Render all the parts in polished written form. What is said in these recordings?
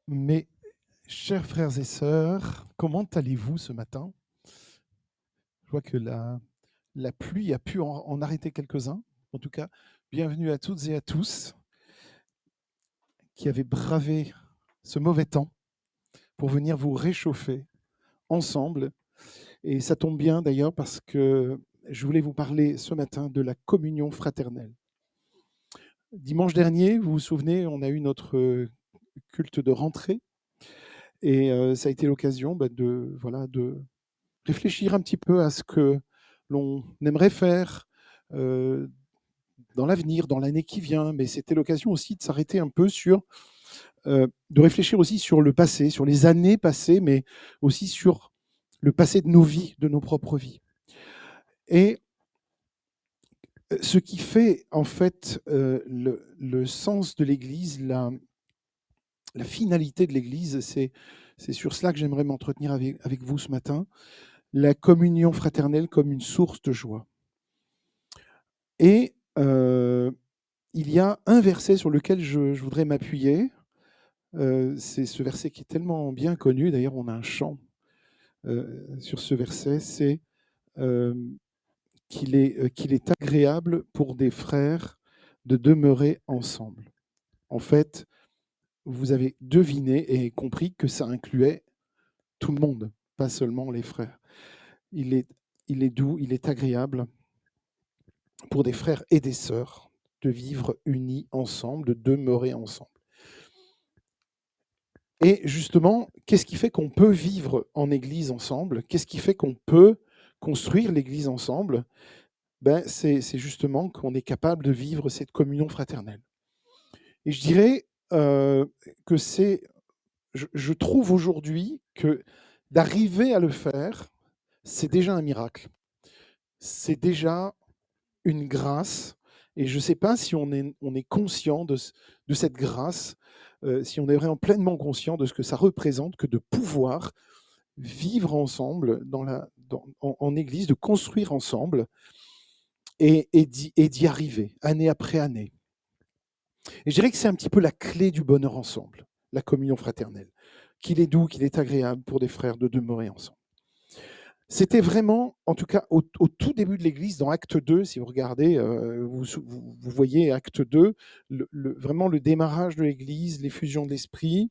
Mes chers frères et sœurs, comment allez-vous ce matin? Je vois que la pluie a pu en arrêter quelques-uns. En tout cas, bienvenue à toutes et à tous qui avez bravé ce mauvais temps pour venir vous réchauffer ensemble. Et ça tombe bien d'ailleurs parce que je voulais vous parler ce matin de la communion fraternelle. Dimanche dernier, vous vous souvenez, on a eu notre culte de rentrée et ça a été l'occasion de réfléchir un petit peu à ce que l'on aimerait faire euh, dans l'avenir, dans l'année qui vient, mais c'était l'occasion aussi de s'arrêter un peu de réfléchir aussi sur le passé, sur les années passées, mais aussi sur le passé de nos vies, de nos propres vies. Et ce qui fait en fait le sens de l'Église, la finalité de l'Église, c'est sur cela que j'aimerais m'entretenir avec vous ce matin, la communion fraternelle comme une source de joie. Et il y a un verset sur lequel je voudrais m'appuyer. C'est ce verset qui est tellement bien connu. D'ailleurs, on a un chant sur ce verset. C'est euh, qu'il est agréable pour des frères de demeurer ensemble. En fait, vous avez deviné et compris que ça incluait tout le monde, pas seulement les frères. Il est, il est doux, il est agréable pour des frères et des sœurs de vivre unis ensemble, de demeurer ensemble. Et justement, qu'est-ce qui fait qu'on peut vivre en Église ensemble? Qu'est-ce qui fait qu'on peut construire l'Église ensemble? C'est justement qu'on est capable de vivre cette communion fraternelle. Et je dirais que je trouve aujourd'hui que d'arriver à le faire, c'est déjà un miracle. C'est déjà une grâce. Et je ne sais pas si on est conscient de cette grâce, si on est vraiment pleinement conscient de ce que ça représente que de pouvoir vivre ensemble en Église, de construire ensemble et d'y arriver, année après année. Et je dirais que c'est un petit peu la clé du bonheur ensemble, la communion fraternelle. Qu'il est doux, qu'il est agréable pour des frères de demeurer ensemble. C'était vraiment, en tout cas au tout début de l'Église, dans Acte 2, si vous regardez, vous voyez Acte 2, vraiment le démarrage de l'Église, l'effusion de l'Esprit,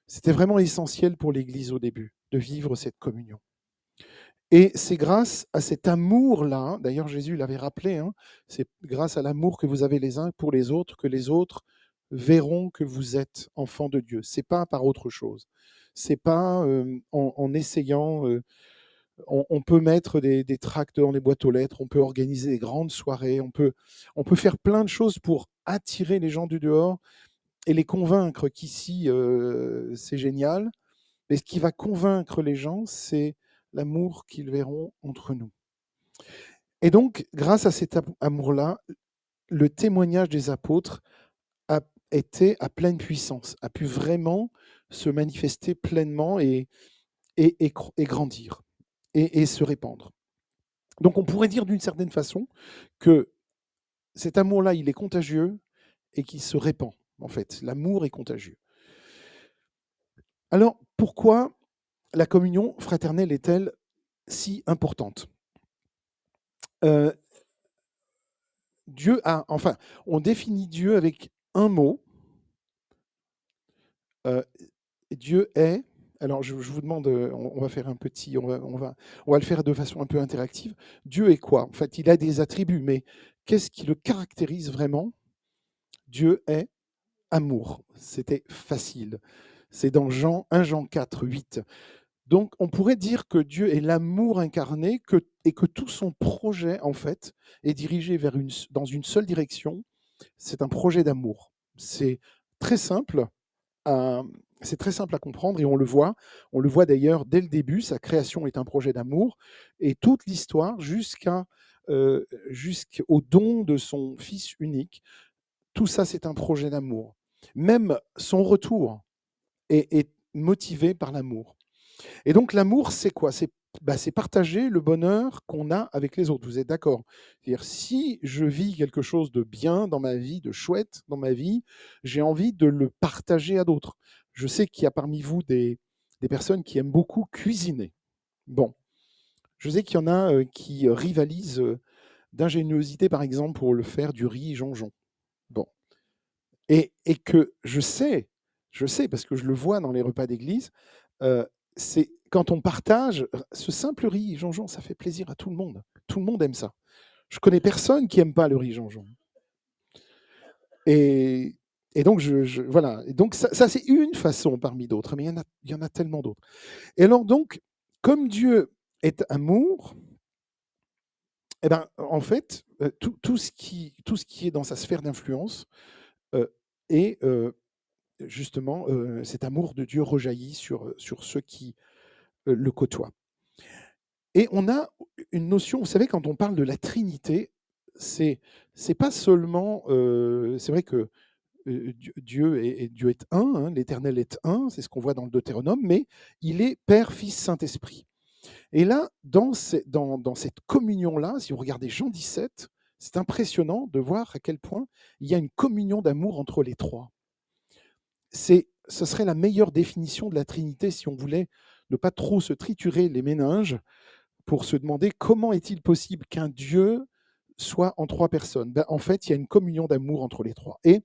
c'était vraiment essentiel pour l'Église au début, de vivre cette communion. Et c'est grâce à cet amour-là, d'ailleurs Jésus l'avait rappelé, hein, c'est grâce à l'amour que vous avez les uns pour les autres que les autres verront que vous êtes enfants de Dieu. C'est pas par autre chose. C'est pas en essayant. On peut mettre des tracts dans les boîtes aux lettres, on peut organiser des grandes soirées, on peut faire plein de choses pour attirer les gens du dehors et les convaincre qu'ici c'est génial. Mais ce qui va convaincre les gens, c'est l'amour qu'ils verront entre nous. Et donc, grâce à cet amour-là, le témoignage des apôtres a été à pleine puissance, a pu vraiment se manifester pleinement et grandir et se répandre. Donc on pourrait dire d'une certaine façon que cet amour-là, il est contagieux et qu'il se répand, en fait. L'amour est contagieux. Alors, pourquoi la communion fraternelle est-elle si importante? Euh, Dieu a, enfin, on définit Dieu avec un mot. Euh, Dieu est. Alors, je vous demande, on va faire un petit, on va le faire de façon un peu interactive. Dieu est quoi? En fait, il a des attributs, mais qu'est-ce qui le caractérise vraiment? Dieu est amour. C'était facile. C'est dans un Jean 4, 8. Donc, on pourrait dire que Dieu est l'amour incarné et que tout son projet, en fait, est dirigé dans une seule direction. C'est un projet d'amour. Très simple. à- c'est très simple à comprendre et on le voit. On le voit d'ailleurs dès le début. Sa création est un projet d'amour et toute l'histoire jusqu'au don de son Fils unique, tout ça, c'est un projet d'amour. Même son retour est motivé par l'amour. Et donc l'amour, c'est quoi? C'est partager le bonheur qu'on a avec les autres. Vous êtes d'accord? C'est-à-dire, si je vis quelque chose de bien dans ma vie, de chouette dans ma vie, j'ai envie de le partager à d'autres. Je sais qu'il y a parmi vous des personnes qui aiment beaucoup cuisiner. Bon, je sais qu'il y en a qui rivalisent d'ingéniosité, par exemple, pour le faire du riz jonjon. Bon, et que je sais parce que je le vois dans les repas d'église, c'est quand on partage ce simple riz jonjon, ça fait plaisir à tout le monde. Tout le monde aime ça. Je connais personne qui aime pas le riz jonjon. Et, et donc, voilà. Et donc ça c'est une façon parmi d'autres, mais il y en a tellement d'autres. Et alors donc, comme Dieu est amour, eh ben, en fait, tout ce qui est dans sa sphère d'influence est justement cet amour de Dieu rejaillit sur ceux qui le côtoient. Et on a une notion, vous savez, quand on parle de la Trinité, c'est pas seulement, c'est vrai que Dieu est un, hein, l'Éternel est un, c'est ce qu'on voit dans le Deutéronome, mais il est Père, Fils, Saint-Esprit. Et là, dans cette communion-là, si vous regardez Jean 17, c'est impressionnant de voir à quel point il y a une communion d'amour entre les trois. Ce serait la meilleure définition de la Trinité si on voulait ne pas trop se triturer les méninges pour se demander comment est-il possible qu'un Dieu soit en trois personnes. Ben, en fait, il y a une communion d'amour entre les trois. Et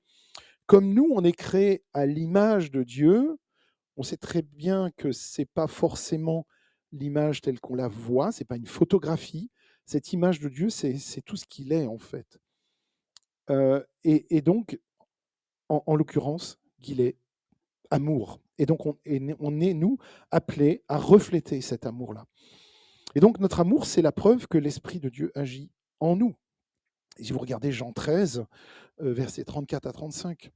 comme nous, on est créé à l'image de Dieu, on sait très bien que ce n'est pas forcément l'image telle qu'on la voit, ce n'est pas une photographie. Cette image de Dieu, c'est tout ce qu'il est, en fait. Et donc, en l'occurrence, qu'il est amour. Et donc, on est, nous, appelés à refléter cet amour-là. Et donc, notre amour, c'est la preuve que l'Esprit de Dieu agit en nous. Et si vous regardez Jean 13, versets 34 à 35,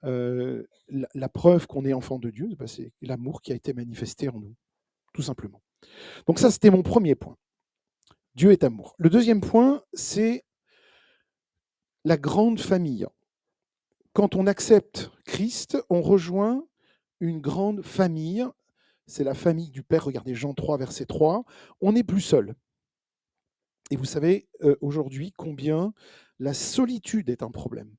la preuve qu'on est enfant de Dieu, ben, c'est l'amour qui a été manifesté en nous, tout simplement. Donc ça, c'était mon premier point. Dieu est amour. Le deuxième point, c'est la grande famille. Quand on accepte Christ, on rejoint une grande famille. C'est la famille du Père. Regardez Jean 3, verset 3. On n'est plus seul. Et vous savez aujourd'hui combien la solitude est un problème.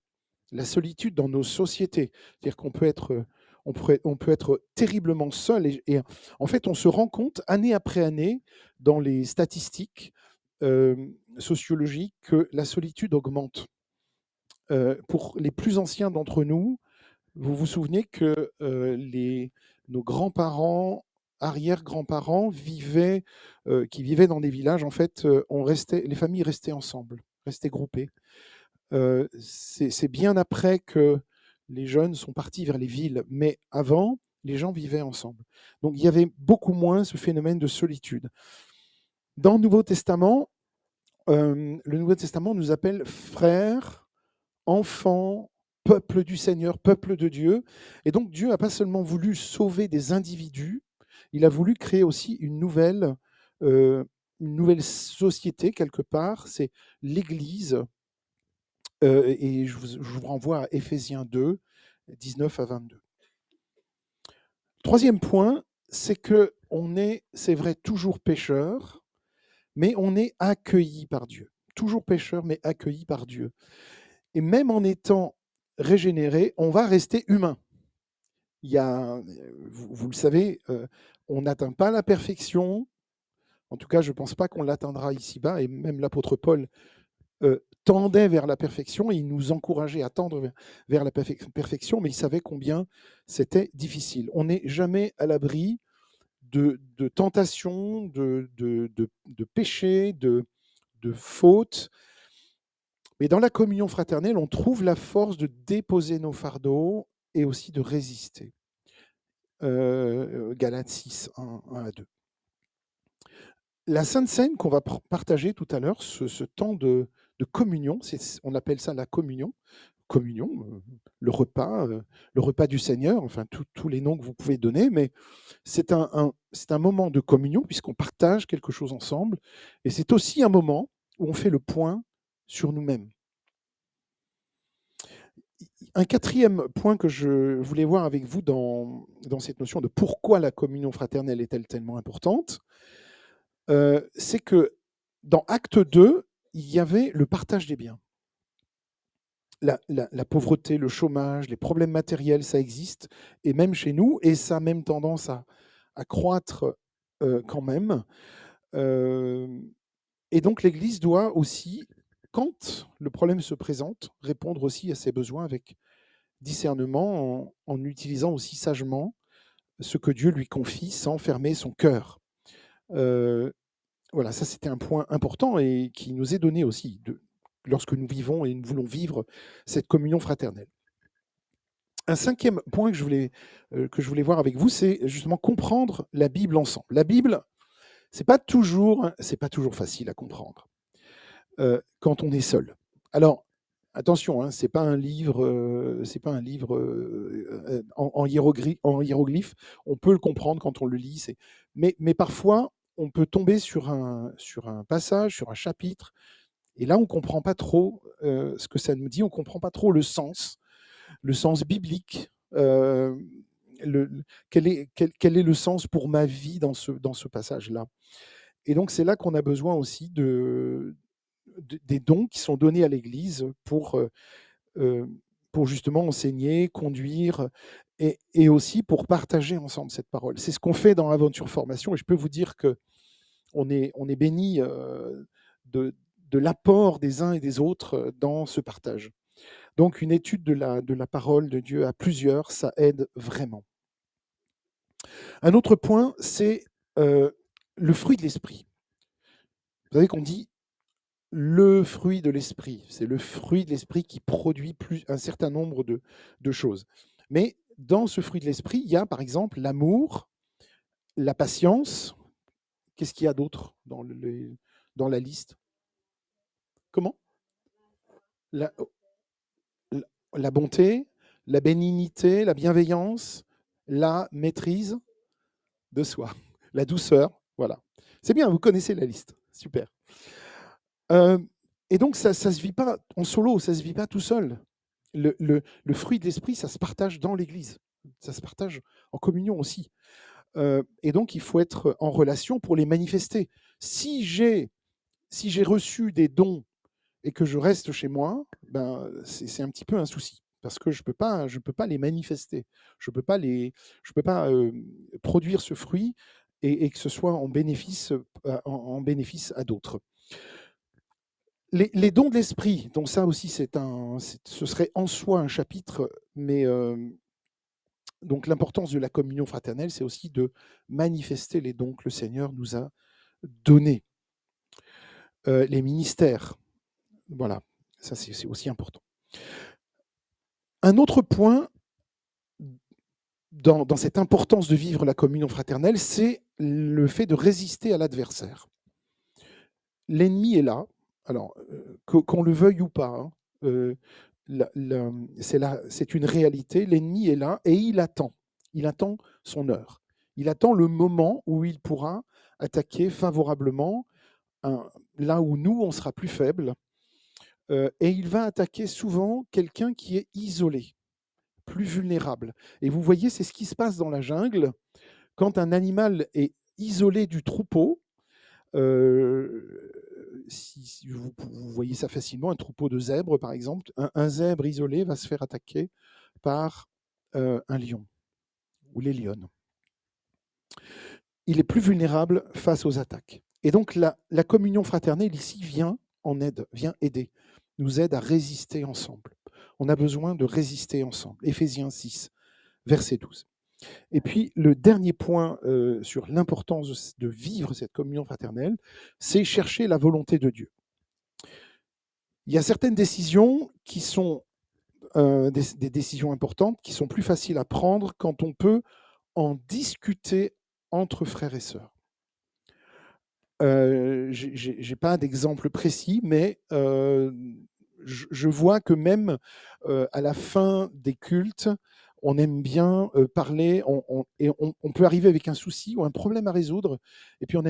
La solitude dans nos sociétés. C'est-à-dire qu'on peut être, on peut être terriblement seul. Et en fait, on se rend compte année après année dans les statistiques sociologiques que la solitude augmente. Pour les plus anciens d'entre nous, vous vous souvenez que nos grands-parents, arrière-grands-parents qui vivaient dans des villages, en fait, les familles restaient ensemble, restaient groupées. C'est bien après que les jeunes sont partis vers les villes, mais avant, les gens vivaient ensemble. Donc il y avait beaucoup moins ce phénomène de solitude. Dans le Nouveau Testament nous appelle frères, enfants, peuple du Seigneur, peuple de Dieu. Et donc Dieu n'a pas seulement voulu sauver des individus, il a voulu créer aussi euh, une nouvelle société quelque part, c'est l'Église. Et je vous renvoie à Éphésiens 2, 19 à 22. Troisième point, c'est qu'on est, c'est vrai, toujours pécheur, mais on est accueilli par Dieu. Toujours pécheur, mais accueilli par Dieu. Et même en étant régénéré, on va rester humain. Il y a, vous le savez, on n'atteint pas la perfection. En tout cas, je ne pense pas qu'on l'atteindra ici-bas. Et même l'apôtre Paul tendait vers la perfection et il nous encourageait à tendre vers la perfection, mais il savait combien c'était difficile. On n'est jamais à l'abri de tentations, de péchés, de fautes. Mais dans la communion fraternelle, on trouve la force de déposer nos fardeaux et aussi de résister. Galates 6, 1 à 2. La Sainte Seine qu'on va partager tout à l'heure, ce temps de communion, on appelle ça la communion, le repas du Seigneur, enfin tous les noms que vous pouvez donner, mais c'est un moment de communion puisqu'on partage quelque chose ensemble, et c'est aussi un moment où on fait le point sur nous-mêmes. Un quatrième point que je voulais voir avec vous dans cette notion de pourquoi la communion fraternelle est-elle tellement importante, c'est que dans Acte 2, il y avait le partage des biens. la pauvreté, le chômage, les problèmes matériels, ça existe, et même chez nous, et ça a même tendance à croître quand même. Euh, et donc l'Église doit aussi, quand le problème se présente, répondre aussi à ses besoins avec discernement, en utilisant aussi sagement ce que Dieu lui confie sans fermer son cœur. Euh, voilà, ça c'était un point important et qui nous est donné aussi lorsque nous vivons et nous voulons vivre cette communion fraternelle. Un cinquième point que je voulais voir avec vous, c'est justement comprendre la Bible ensemble. La Bible, c'est pas toujours facile à comprendre quand on est seul. Alors, attention, hein, c'est pas un livre en hiéroglyphe. On peut le comprendre quand on le lit, mais parfois on peut tomber sur un passage, sur un chapitre, et là on comprend pas trop ce que ça nous dit, on comprend pas trop le sens biblique. Quel est le sens pour ma vie dans ce passage-là. Et donc c'est là qu'on a besoin aussi des dons qui sont donnés à l'Église euh, pour justement enseigner, conduire, et aussi pour partager ensemble cette parole. C'est ce qu'on fait dans Aventure Formation, et je peux vous dire que on est béni de, de l'apport des uns et des autres dans ce partage. Donc une étude de la parole de Dieu à plusieurs, ça aide vraiment. Un autre point, c'est le fruit de l'esprit. Vous savez qu'on dit le fruit de l'esprit. C'est le fruit de l'esprit qui produit un certain nombre de choses. Mais dans ce fruit de l'esprit, il y a par exemple l'amour, la patience. Qu'est-ce qu'il y a d'autre dans la liste? Comment? la, la bonté, la bénignité, la bienveillance, la maîtrise de soi, la douceur. Voilà. C'est bien, vous connaissez la liste. Super. Euh, et donc, ça ne se vit pas en solo, ça ne se vit pas tout seul. Le fruit de l'esprit, ça se partage dans l'Église. Ça se partage en communion aussi. Et donc, il faut être en relation pour les manifester. Si j'ai reçu des dons et que je reste chez moi, ben, c'est un petit peu un souci. Parce que je peux pas les manifester. Je peux pas, je peux pas produire ce fruit et que ce soit en bénéfice, en bénéfice à d'autres. Les dons de l'esprit, donc ça aussi, ce serait en soi un chapitre, mais donc l'importance de la communion fraternelle, c'est aussi de manifester les dons que le Seigneur nous a donnés. Les ministères, voilà, ça c'est aussi important. Un autre point dans cette importance de vivre la communion fraternelle, c'est le fait de résister à l'adversaire. L'ennemi est là, alors qu'on le veuille ou pas, hein, c'est une réalité, l'ennemi est là et il attend son heure. Il attend le moment où il pourra attaquer favorablement là où nous, on sera plus faibles, et il va attaquer souvent quelqu'un qui est isolé, plus vulnérable. Et vous voyez, c'est ce qui se passe dans la jungle. Quand un animal est isolé du troupeau, si vous voyez ça facilement, un troupeau de zèbres, par exemple, un zèbre isolé va se faire attaquer par un lion ou les lionnes. Il est plus vulnérable face aux attaques. Et donc la communion fraternelle ici vient en aide, vient aider, nous aide à résister ensemble. On a besoin de résister ensemble. Éphésiens 6, verset 12. Et puis le dernier point sur l'importance de vivre cette communion fraternelle, c'est chercher la volonté de Dieu. Il y a certaines décisions qui sont des décisions importantes, qui sont plus faciles à prendre quand on peut en discuter entre frères et sœurs. Je n'ai pas d'exemple précis, mais je vois que même à la fin des cultes, on aime bien parler, on peut arriver avec un souci ou un problème à résoudre, et puis on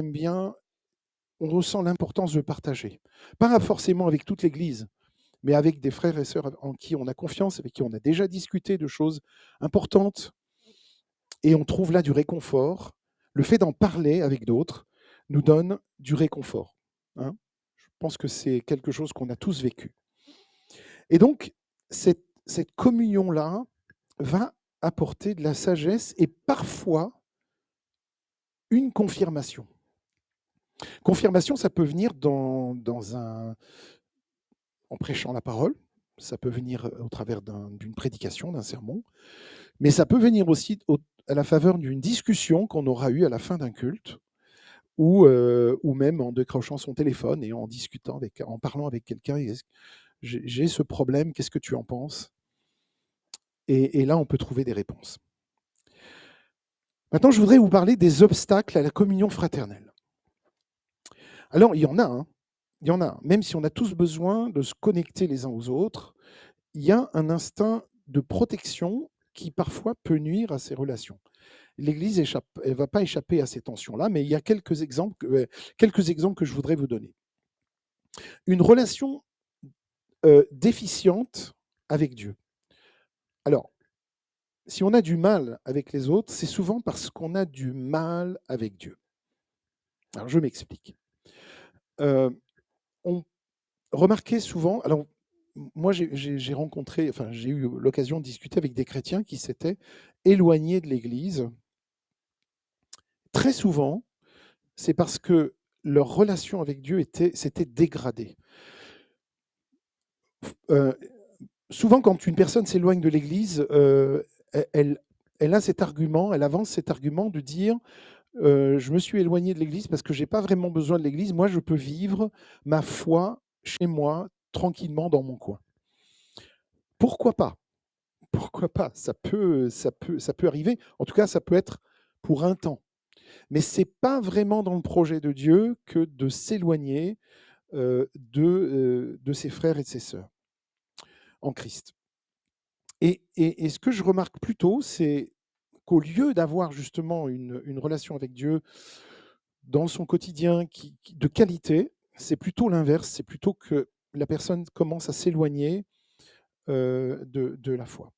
ressent l'importance de partager. Pas forcément avec toute l'Église, mais avec des frères et sœurs en qui on a confiance, avec qui on a déjà discuté de choses importantes, et on trouve là du réconfort. Le fait d'en parler avec d'autres nous donne du réconfort. Hein. Je pense que c'est quelque chose qu'on a tous vécu. Et donc, cette communion-là va apporter de la sagesse et parfois une confirmation. Confirmation, ça peut venir en prêchant la parole, ça peut venir au travers d'une prédication, d'un sermon, mais ça peut venir aussi à la faveur d'une discussion qu'on aura eue à la fin d'un culte, ou même en décrochant son téléphone et en discutant, en parlant avec quelqu'un. J'ai ce problème, qu'est-ce que tu en penses? Et là, on peut trouver des réponses. Maintenant, je voudrais vous parler des obstacles à la communion fraternelle. Alors, il y en a, hein. Il y en a. Même si on a tous besoin de se connecter les uns aux autres, il y a un instinct de protection qui parfois peut nuire à ces relations. L'Église elle va pas échapper à ces tensions-là, mais il y a quelques exemples que je voudrais vous donner. Une relation déficiente avec Dieu. Alors, si on a du mal avec les autres, c'est souvent parce qu'on a du mal avec Dieu. Alors, je m'explique. On remarquait souvent, alors moi j'ai rencontré, enfin j'ai eu l'occasion de discuter avec des chrétiens qui s'étaient éloignés de l'Église. Très souvent, c'est parce que leur relation avec Dieu s'était dégradée. Euh, Souvent, quand une personne s'éloigne de l'Église, elle a cet argument, elle avance cet argument de dire je me suis éloigné de l'Église parce que j'ai pas vraiment besoin de l'Église. Moi, je peux vivre ma foi chez moi, tranquillement dans mon coin. Pourquoi pas? Pourquoi pas? Ça peut arriver. En tout cas, ça peut être pour un temps. Mais c'est pas vraiment dans le projet de Dieu que de s'éloigner de ses frères et de ses sœurs en Christ. Et ce que je remarque plutôt, c'est qu'au lieu d'avoir justement une relation avec Dieu dans son quotidien de qualité, c'est plutôt l'inverse. C'est plutôt que la personne commence à s'éloigner de la foi.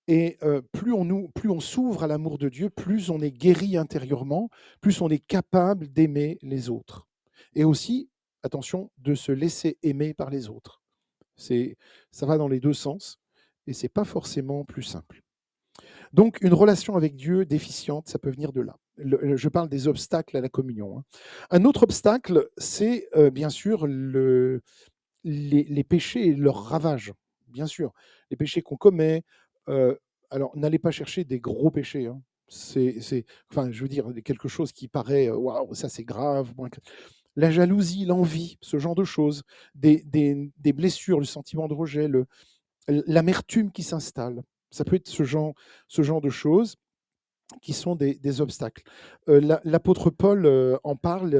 Et plus on s'ouvre à l'amour de Dieu, plus on est guéri intérieurement, plus on est capable d'aimer les autres. Et aussi, attention, de se laisser aimer par les autres. Ça va dans les deux sens et c'est pas forcément plus simple. Donc, une relation avec Dieu déficiente, ça peut venir de là. Je parle des obstacles à la communion, hein. Un autre obstacle, c'est bien sûr les péchés et leurs ravages. Bien sûr, les péchés qu'on commet. Alors, n'allez pas chercher des gros péchés, hein. Enfin, je veux dire, quelque chose qui paraît, waouh, ça c'est grave. La jalousie, l'envie, ce genre de choses, des blessures, le sentiment de rejet, l'amertume qui s'installe. Ça peut être ce genre de choses qui sont des obstacles. L'apôtre Paul en parle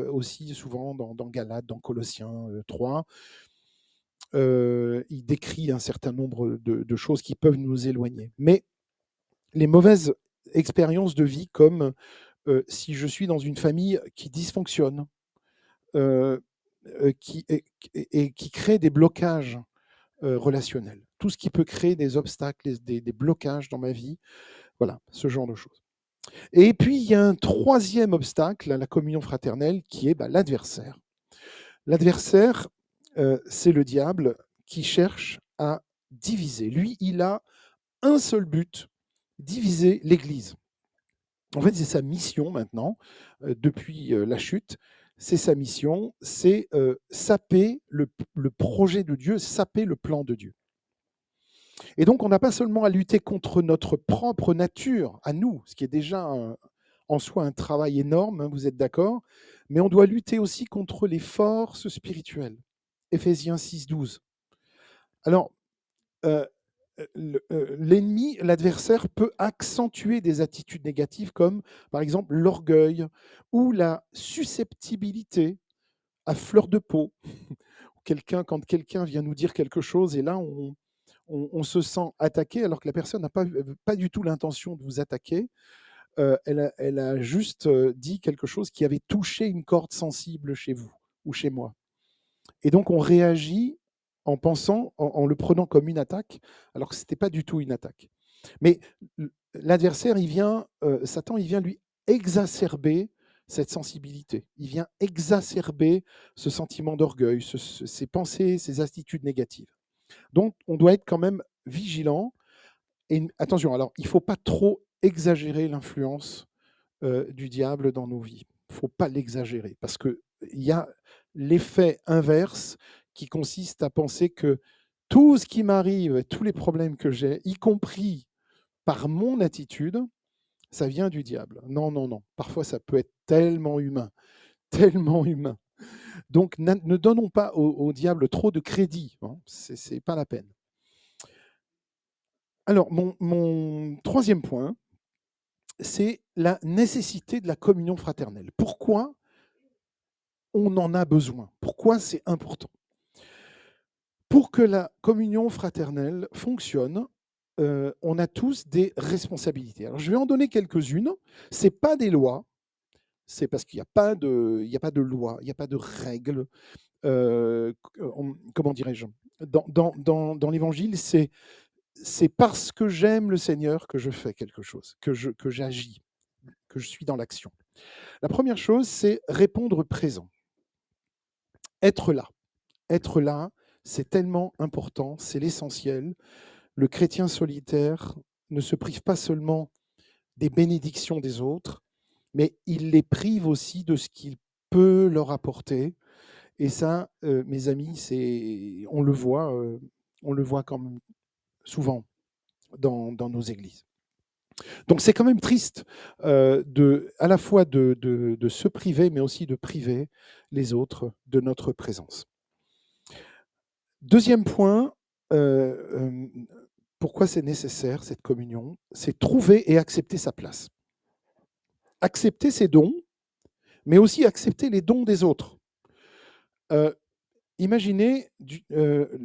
aussi souvent dans Galates, dans Colossiens 3. Il décrit un certain nombre de choses qui peuvent nous éloigner. Mais les mauvaises expériences de vie, comme si je suis dans une famille qui dysfonctionne, euh, et qui crée des blocages relationnels, tout ce qui peut créer des obstacles, des blocages dans ma vie, voilà, ce genre de choses. Et puis, il y a un troisième obstacle à la communion fraternelle qui est l'adversaire. L'adversaire, c'est le diable qui cherche à diviser. Lui, il a un seul but, diviser l'Église. En fait, c'est sa mission maintenant, depuis la chute. C'est sa mission, c'est saper le projet de Dieu, saper le plan de Dieu. Et donc, on n'a pas seulement à lutter contre notre propre nature, à nous, ce qui est déjà en soi un travail énorme, hein, vous êtes d'accord, mais on doit lutter aussi contre les forces spirituelles. Éphésiens 6,12. Alors, l'ennemi, l'adversaire peut accentuer des attitudes négatives comme, par exemple, l'orgueil ou la susceptibilité à fleur de peau. Quand quelqu'un vient nous dire quelque chose et là, on se sent attaqué alors que la personne n'a pas du tout l'intention de vous attaquer. Elle a juste dit quelque chose qui avait touché une corde sensible chez vous ou chez moi. Et donc on réagit en pensant, en le prenant comme une attaque, alors que ce n'était pas du tout une attaque. Mais l'adversaire, Satan, il vient lui exacerber cette sensibilité. Il vient exacerber ce sentiment d'orgueil, ces pensées, ces attitudes négatives. Donc on doit être quand même vigilant et attention, alors il ne faut pas trop exagérer l'influence, du diable dans nos vies. Il ne faut pas l'exagérer parce qu'il y a l'effet inverse qui consiste à penser que tout ce qui m'arrive, tous les problèmes que j'ai, y compris par mon attitude, ça vient du diable. Non, non, non. Parfois, ça peut être tellement humain, tellement humain. Donc, ne donnons pas au diable trop de crédit, hein. C'est pas la peine. Alors, mon troisième point, c'est la nécessité de la communion fraternelle. Pourquoi on en a besoin? Pourquoi c'est important? Pour que la communion fraternelle fonctionne, on a tous des responsabilités. Alors, je vais en donner quelques-unes. Ce n'est pas des lois, c'est parce qu'il n'y a pas de loi, il n'y a pas de règles. Comment dirais-je? Dans l'Évangile, c'est parce que j'aime le Seigneur que je fais quelque chose, que j'agis, que je suis dans l'action. La première chose, c'est répondre présent, être là. Être là, c'est tellement important, c'est l'essentiel. Le chrétien solitaire ne se prive pas seulement des bénédictions des autres, mais il les prive aussi de ce qu'il peut leur apporter. Et ça, mes amis, on le voit quand même souvent dans nos églises. Donc c'est quand même triste à la fois de se priver, mais aussi de priver les autres de notre présence. Deuxième point, pourquoi c'est nécessaire cette communion? C'est trouver et accepter sa place. Accepter ses dons, mais aussi accepter les dons des autres. Imaginez, le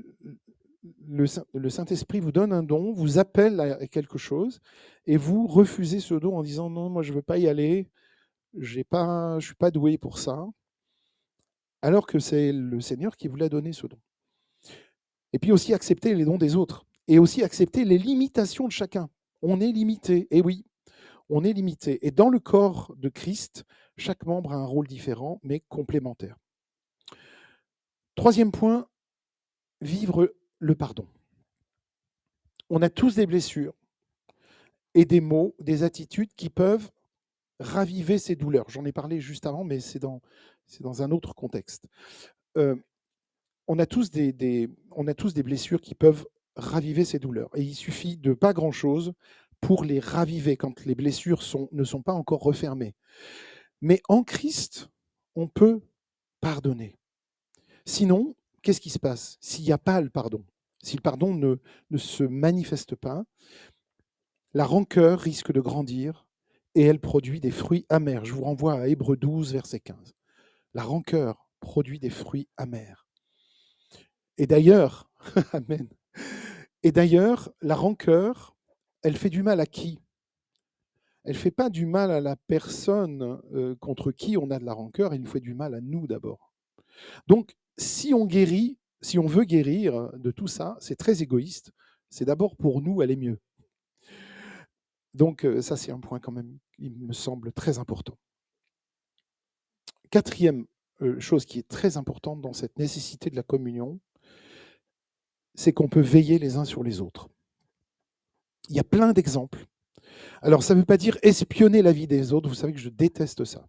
Saint-Esprit vous donne un don, vous appelle à quelque chose, et vous refusez ce don en disant non, moi je ne veux pas y aller, je ne suis pas doué pour ça, alors que c'est le Seigneur qui vous l'a donné ce don. Et puis aussi accepter les dons des autres, et aussi accepter les limitations de chacun. On est limité, et oui, on est limité. Et dans le corps de Christ, chaque membre a un rôle différent, mais complémentaire. Troisième point, vivre le pardon. On a tous des blessures et des mots, des attitudes qui peuvent raviver ces douleurs. J'en ai parlé juste avant, mais c'est dans un autre contexte. On a tous on a tous des blessures qui peuvent raviver ces douleurs. Et il suffit de pas grand-chose pour les raviver quand les blessures ne sont pas encore refermées. Mais en Christ, on peut pardonner. Sinon, qu'est-ce qui se passe s'il n'y a pas le pardon? Si le pardon ne se manifeste pas, la rancœur risque de grandir et elle produit des fruits amers. Je vous renvoie à Hébreux 12, verset 15. La rancœur produit des fruits amers. Et d'ailleurs, amen. Et d'ailleurs, la rancœur, elle fait du mal à qui? Elle ne fait pas du mal à la personne contre qui on a de la rancœur, elle nous fait du mal à nous d'abord. Donc, si on guérit, si on veut guérir de tout ça, c'est très égoïste. C'est d'abord pour nous aller mieux. Donc, ça, c'est un point quand même, il me semble très important. Quatrième chose qui est très importante dans cette nécessité de la communion, c'est qu'on peut veiller les uns sur les autres. Il y a plein d'exemples. Alors, ça ne veut pas dire espionner la vie des autres, vous savez que je déteste ça.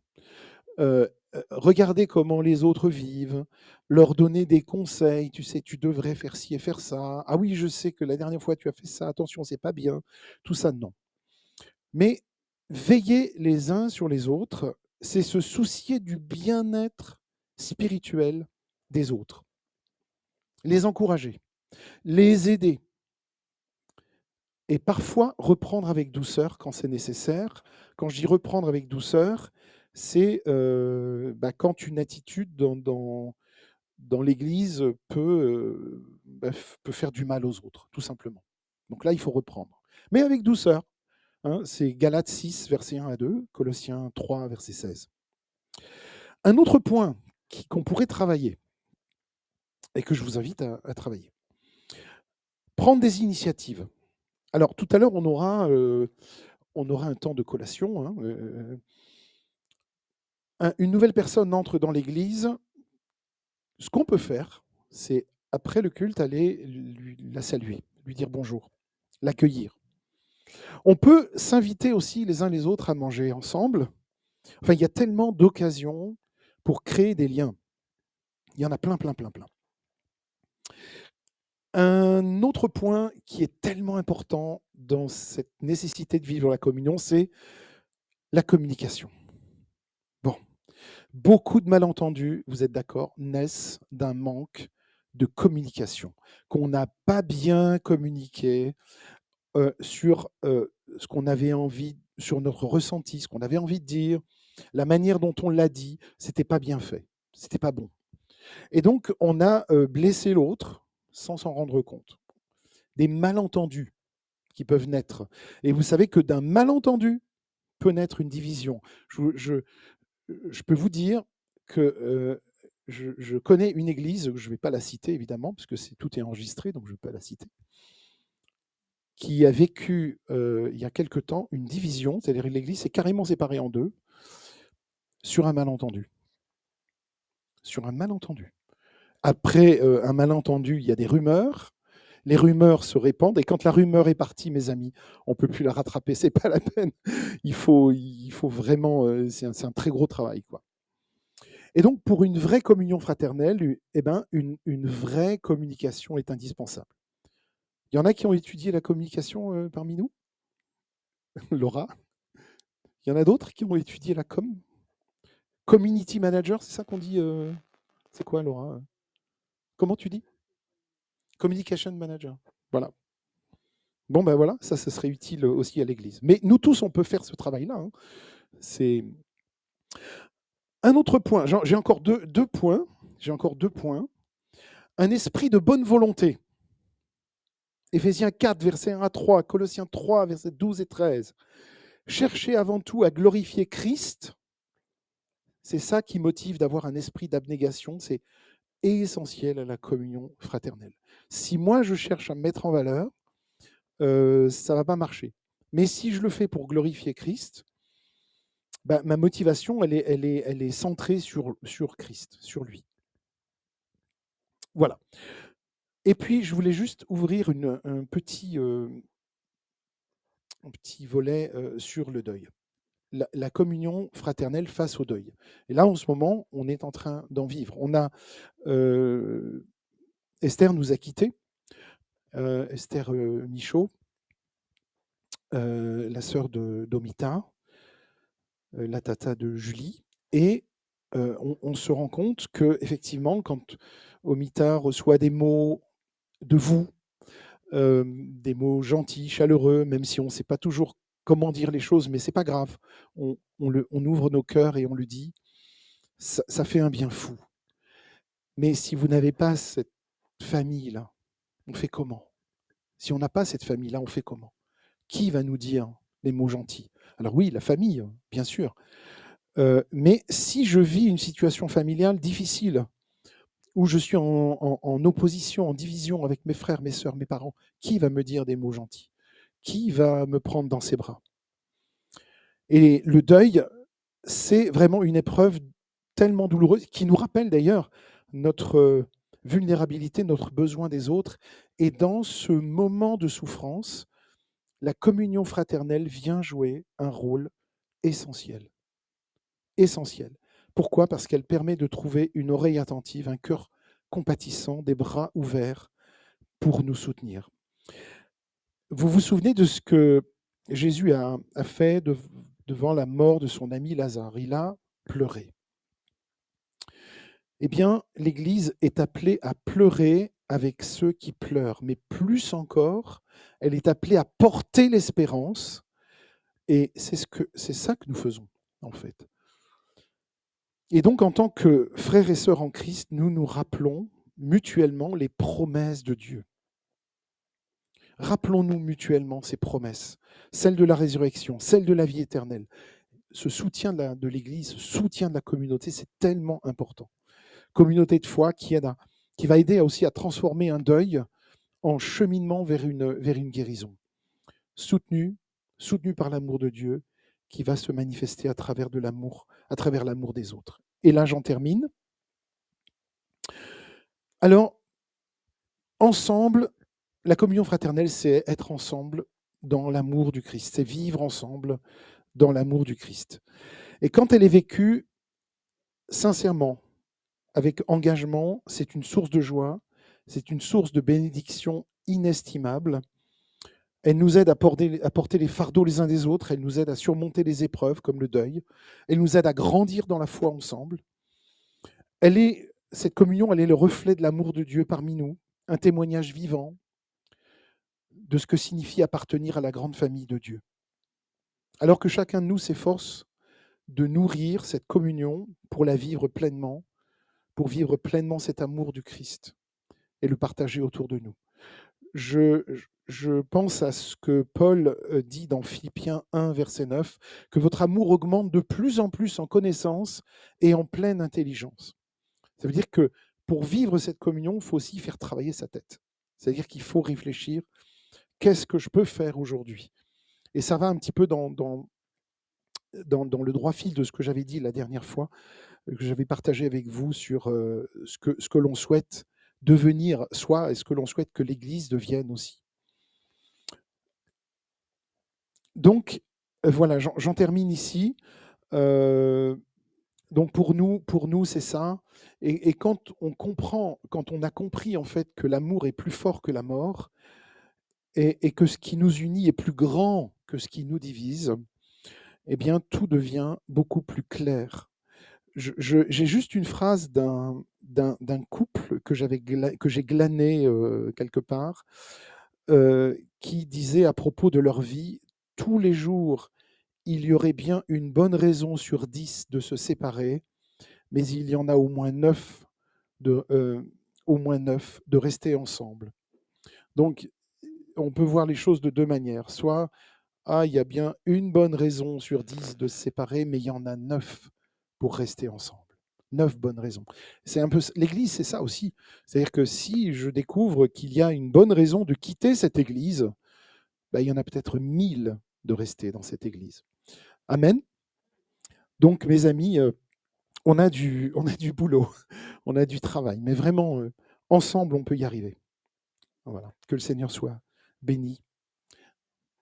Regarder comment les autres vivent, leur donner des conseils, tu sais, tu devrais faire ci et faire ça. Ah oui, je sais que la dernière fois tu as fait ça, attention, c'est pas bien. Tout ça, non. Mais veiller les uns sur les autres, c'est se soucier du bien-être spirituel des autres. Les encourager, les aider et parfois reprendre avec douceur quand c'est nécessaire. Quand je dis reprendre avec douceur, c'est quand une attitude dans l'Église peut faire du mal aux autres, tout simplement. Donc là, il faut reprendre. Mais avec douceur. Hein, c'est Galates 6, verset 1 à 2, Colossiens 3, verset 16. Un autre point qu'on pourrait travailler, et que je vous invite à travailler, prendre des initiatives. Alors, tout à l'heure, on aura un temps de collation. Hein, une nouvelle personne entre dans l'Église. Ce qu'on peut faire, c'est après le culte, aller la saluer, lui dire bonjour, l'accueillir. On peut s'inviter aussi les uns les autres à manger ensemble. Enfin, il y a tellement d'occasions pour créer des liens. Il y en a plein, plein, plein, plein. Un autre point qui est tellement important dans cette nécessité de vivre la communion, c'est la communication. Bon, beaucoup de malentendus, vous êtes d'accord, naissent d'un manque de communication, qu'on n'a pas bien communiqué sur ce qu'on avait envie, sur notre ressenti, ce qu'on avait envie de dire, la manière dont on l'a dit, c'était pas bien fait, c'était pas bon. Et donc, on a blessé l'autre sans s'en rendre compte. Des malentendus qui peuvent naître. Et vous savez que d'un malentendu peut naître une division. Je peux vous dire que je connais une église, je ne vais pas la citer évidemment, parce que tout est enregistré, donc je ne vais pas la citer, qui a vécu il y a quelque temps une division, c'est-à-dire que l'église s'est carrément séparée en deux sur un malentendu. Sur un malentendu. Après un malentendu, il y a des rumeurs. Les rumeurs se répandent et quand la rumeur est partie, mes amis, on ne peut plus la rattraper, c'est pas la peine. Il faut vraiment, c'est un très gros travail, quoi. Et donc, pour une vraie communion fraternelle, eh ben, une vraie communication est indispensable. Il y en a qui ont étudié la communication parmi nous? Laura? Il y en a d'autres qui ont étudié la com? Community manager, c'est ça qu'on dit c'est quoi, Laura? Comment tu dis? Communication manager. Voilà. Bon, ben voilà, ça, ce serait utile aussi à l'Église. Mais nous tous, on peut faire ce travail-là. Hein. C'est un autre point. J'ai encore deux points. J'ai encore 2 points. Un esprit de bonne volonté. Éphésiens 4, versets 1 à 3, Colossiens 3, versets 12 et 13. Cherchez avant tout à glorifier Christ. C'est ça qui motive d'avoir un esprit d'abnégation. C'est essentiel à la communion fraternelle. Si moi, je cherche à me mettre en valeur, ça ne va pas marcher. Mais si je le fais pour glorifier Christ, bah, ma motivation, elle est centrée sur Christ, sur lui. Voilà. Et puis, je voulais juste ouvrir un petit volet sur le deuil. La communion fraternelle face au deuil. Et là, en ce moment, on est en train d'en vivre. Esther nous a quittés, Esther Michaud, la sœur d'Omita, la tata de Julie. Et on se rend compte que effectivement, quand Omita reçoit des mots de vous, des mots gentils, chaleureux, même si on ne sait pas toujours comment dire les choses, mais c'est pas grave. On ouvre nos cœurs et on le dit. Ça fait un bien fou. Mais si vous n'avez pas cette famille-là, on fait comment? Si on n'a pas cette famille-là, on fait comment? Qui va nous dire les mots gentils? Alors oui, la famille, bien sûr. Mais si je vis une situation familiale difficile, où je suis en opposition, en division avec mes frères, mes sœurs, mes parents, qui va me dire des mots gentils? Qui va me prendre dans ses bras? Et le deuil, c'est vraiment une épreuve tellement douloureuse, qui nous rappelle d'ailleurs notre vulnérabilité, notre besoin des autres. Et dans ce moment de souffrance, la communion fraternelle vient jouer un rôle essentiel. Essentiel. Pourquoi? Parce qu'elle permet de trouver une oreille attentive, un cœur compatissant, des bras ouverts pour nous soutenir. Vous vous souvenez de ce que Jésus a fait devant la mort de son ami Lazare? Il a pleuré. Eh bien, l'Église est appelée à pleurer avec ceux qui pleurent, mais plus encore, elle est appelée à porter l'espérance, et c'est ça que nous faisons, en fait. Et donc, en tant que frères et sœurs en Christ, nous nous rappelons mutuellement les promesses de Dieu. Rappelons-nous mutuellement ces promesses, celles de la résurrection, celles de la vie éternelle. Ce soutien de l'Église, ce soutien de la communauté, c'est tellement important. Communauté de foi qui va aider aussi à transformer un deuil en cheminement vers une guérison. Soutenu par l'amour de Dieu, qui va se manifester à travers l'amour des autres. Et là, j'en termine. Alors, Ensemble, la communion fraternelle, c'est être ensemble dans l'amour du Christ, c'est vivre ensemble dans l'amour du Christ. Et quand elle est vécue sincèrement, avec engagement, c'est une source de joie, c'est une source de bénédiction inestimable. Elle nous aide à porter les fardeaux les uns des autres, elle nous aide à surmonter les épreuves comme le deuil, elle nous aide à grandir dans la foi ensemble. Cette communion, elle est le reflet de l'amour de Dieu parmi nous, un témoignage vivant de ce que signifie appartenir à la grande famille de Dieu. Alors que chacun de nous s'efforce de nourrir cette communion pour la vivre pleinement, pour vivre pleinement cet amour du Christ et le partager autour de nous. Je pense à ce que Paul dit dans Philippiens 1, verset 9, que votre amour augmente de plus en plus en connaissance et en pleine intelligence. Ça veut dire que pour vivre cette communion, il faut aussi faire travailler sa tête. C'est-à-dire qu'il faut réfléchir, qu'est-ce que je peux faire aujourd'hui? Et ça va un petit peu dans le droit fil de ce que j'avais dit la dernière fois, que j'avais partagé avec vous sur ce que l'on souhaite devenir soi et ce que l'on souhaite que l'Église devienne aussi. Donc, voilà, j'en termine ici. Donc pour nous c'est ça. Et quand on comprend, quand on a compris en fait que l'amour est plus fort que la mort et que ce qui nous unit est plus grand que ce qui nous divise, eh bien tout devient beaucoup plus clair. J'ai juste une phrase d'un couple que j'ai glané quelque part, qui disait à propos de leur vie: tous les jours, il y aurait bien une bonne raison sur 10 de se séparer, mais il y en a au moins 9 de rester ensemble. Donc, on peut voir les choses de deux manières. Soit, ah, il y a bien une bonne raison sur 10 de se séparer, mais il y en a 9 pour rester ensemble. 9 bonnes raisons. C'est un peu l'Église, c'est ça aussi. C'est-à-dire que si je découvre qu'il y a une bonne raison de quitter cette Église, ben, il y en a peut-être 1000 de rester dans cette Église. Amen. Donc, mes amis, on a du boulot, on a du travail, mais vraiment, ensemble, on peut y arriver. Voilà. Que le Seigneur soit béni.